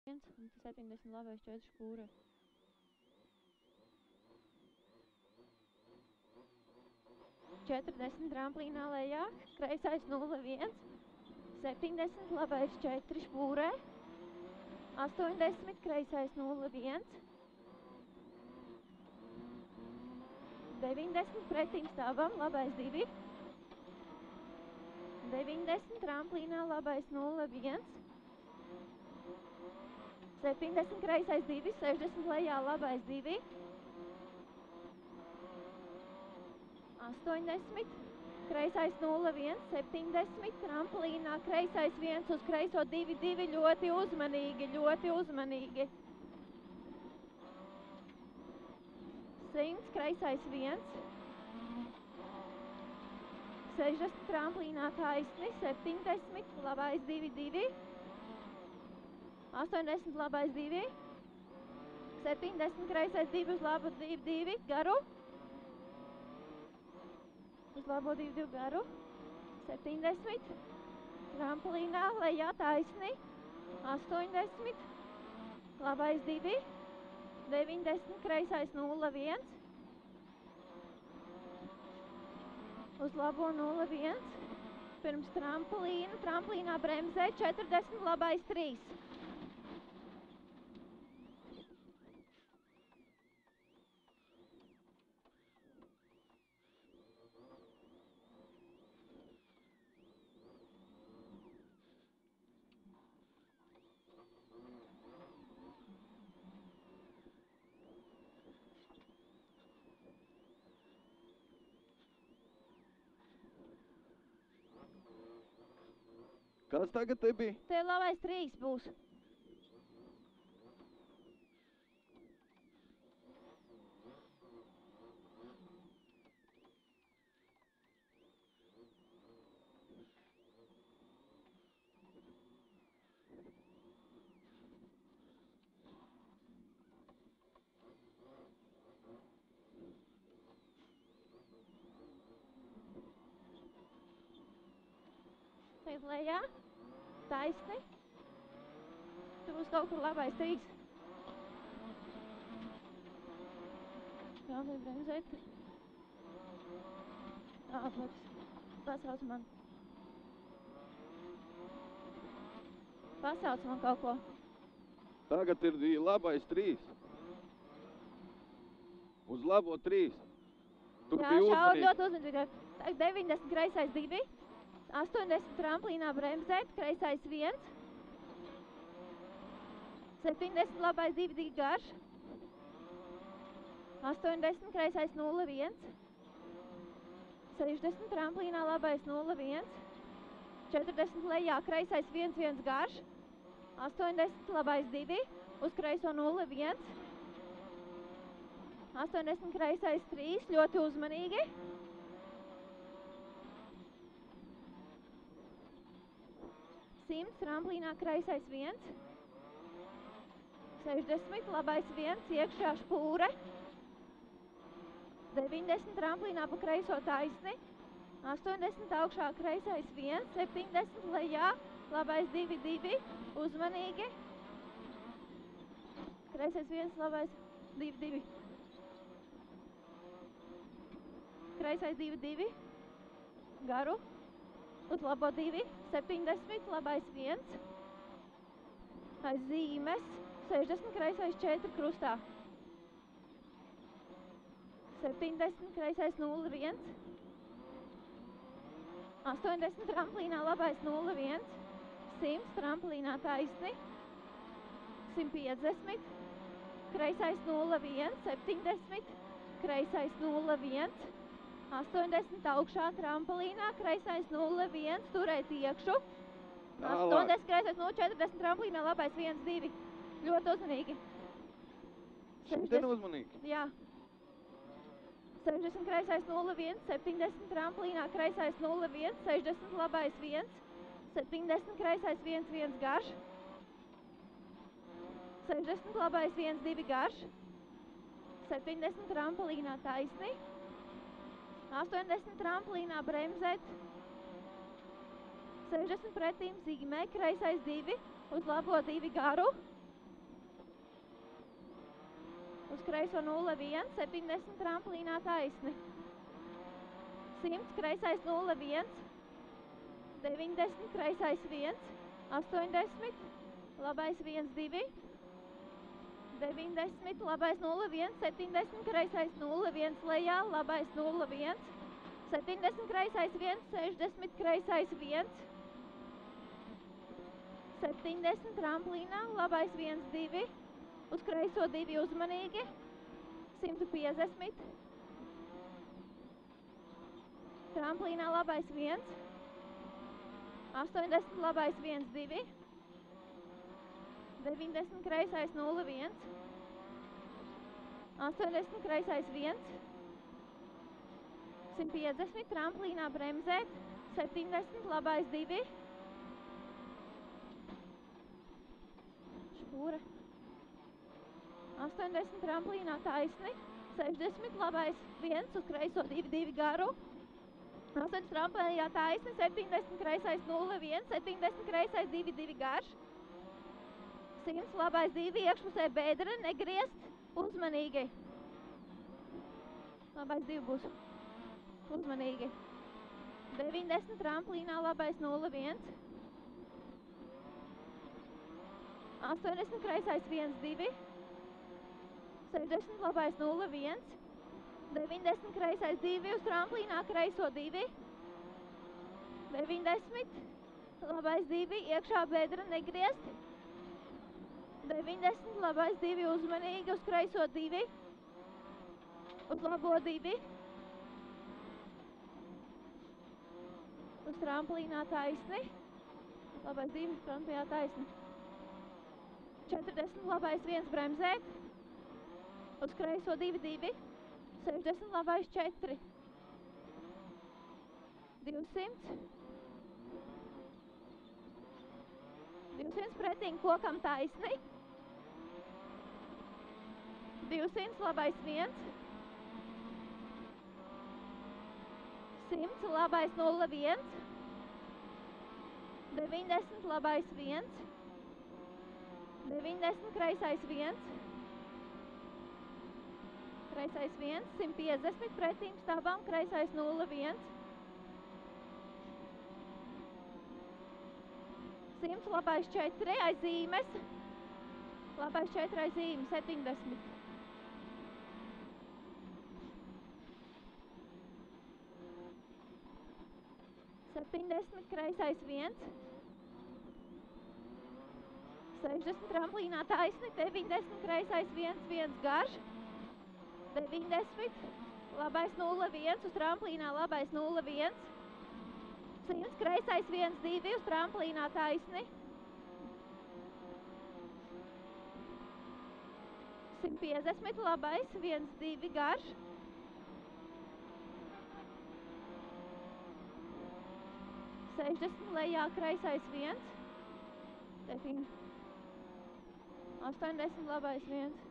un 70 labais 4 špūrē. Četrdesmit tramplīnā lejā, kreisais 0-1, 70 labais 4 špūrē, 80 kreisais 0-1, 90 pretīm stāvam, labais 2, 90 tramplīnā labais 0-1, 70 kreisais 2, 60 lejā labais 2, 80, kreisais 0-1, 70, tramplīnā kreisais 1 uz kreiso 2-2, ļoti uzmanīgi, ļoti uzmanīgi. 100, kreisais 1, 60 tramplīnā taisni, 70, labais 2-2, 80 labais 2, 70 kreisais 2 uz labu 2-2, garu, uz labo 2-2 garu, 70, tramplīnā lejā taisni, 80, labais 2, 90 kreisais 0-1, uz labo 0-1, pirms tramplīnā bremzē 40 labais 3. Kas tagad te bija? Te labais 3 būs. Tagad lejā, taisni, tur būs kaut kur labais 3. Jā, vajag bremzēt. Atlaps, pasauc man. Pasauc man kaut ko. Tagad ir labais 3. Uz labo 3. Tur Jā, bija šauri uzmanīgi. ļoti uzmanīgi. Tagad 90 kreisais 2. 80 tramplīnā bremzēt, kreisais 1, 70 labais 2-2 garš, 80 kreisais 0-1, 60 tramplīnā labais 0-1, 40 lejā kreisais 1-1 garš, 80 labais 2, uz kreiso 0-1, 80 kreisais 3, ļoti uzmanīgi. 100, tramplīnā kreisais 1, 60, labais 1, iekšā špūre, 90, tramplīnā pa kreiso taisni, 80 augšā kreisais 1, 70 lejā, labais 2-2, uzmanīgi, kreisais 1, labais 2-2, kreisais 2-2, garu, uz labo 2, 70, labais 1, aiz zīmes, 60, kreisais 4 krustā, 70, kreisais 0-1, 80, tramplīnā labais 0-1, 100, tramplīnā taisni, 150, kreisais 0-1, 70, kreisais 0-1, 80 augšā tramplīnā, kreisais 0-1, turēt iekšu, 80 kreisais 0-40 tramplīnā, labais 1-2, ļoti uzmanīgi. Šitien uzmanīgi? Jā. 60 kreisais 0-1, 70 tramplīnā, kreisais 0-1, 60 labais 1, 70 kreisais 1-1 garš, 60 labais 1-2 garš, 70 tramplīnā taisni, 80 tramplīnā bremzēt, 60 pretīm zīmē, kreisais 2, uz labo 2 garu, uz kreiso 0,1, 70 tramplīnā taisni. 100, kreisais 0,1, 90, kreisais 1, 80, labais 1, 2, 90, labais 0,1, 70, kreisais 0,1 lejā, labais 0,1, 70, kreisais 1, 60, kreisais 1, 70 tramplīnā, labais 1, 2, uz kreiso 2 uzmanīgi, 150, tramplīnā labais 1, 80, labais 1, 2, 90, kreisais 0,1, 80, kreisais 1, 150, tramplīnā bremzēt, 70, labais 2, špūra, 80, tramplīnā taisni, 60, labais 1, uz kreiso 2, 2 garu, 8 tramplīnā taisni, 70, kreisais 0,1, 70, kreisais 2, 2 garš, 100, labais 2, iekšpusē bēdra, negriezt, uzmanīgi. Labais 2 būs. Uzmanīgi. 90 tramplīnā, labais 0,1. 80 kreisais 1, 2. 60 labais 0,1. 90 kreisais 2 uz tramplīnā, kreiso 2. 90 labais 2, iekšā bēdra, negriezt. 90, labais 2, uzmanīgi, uz kreiso 2, uz labo 2, uz tramplīnā taisni, labais 2, uz tramplīnā taisni, 40, labais 1, bremzēt, uz kreiso 2, 2, 60, labais 4, 200, 200 pretīm kokam taisni, 200, labais 1, 100, labais 0,1, 90, labais 1, 90, kreisais 1, kreisais 1, 150 pretīm stabām, kreisais 0,1, 100, labais 4, aiz zīmes, labais 4 aiz zīmes, 70. 70, kreisais 1, 60 tramplīnā taisni, 90, kreisais 1, 1 garš, 90, labais 0,1, uz tramplīnā labais 0,1, 100, kreisais 1, 2, uz tramplīnā taisni, 150, labais 1, 2 garš, 60 lejā, kreisais 1, 80, labais 1.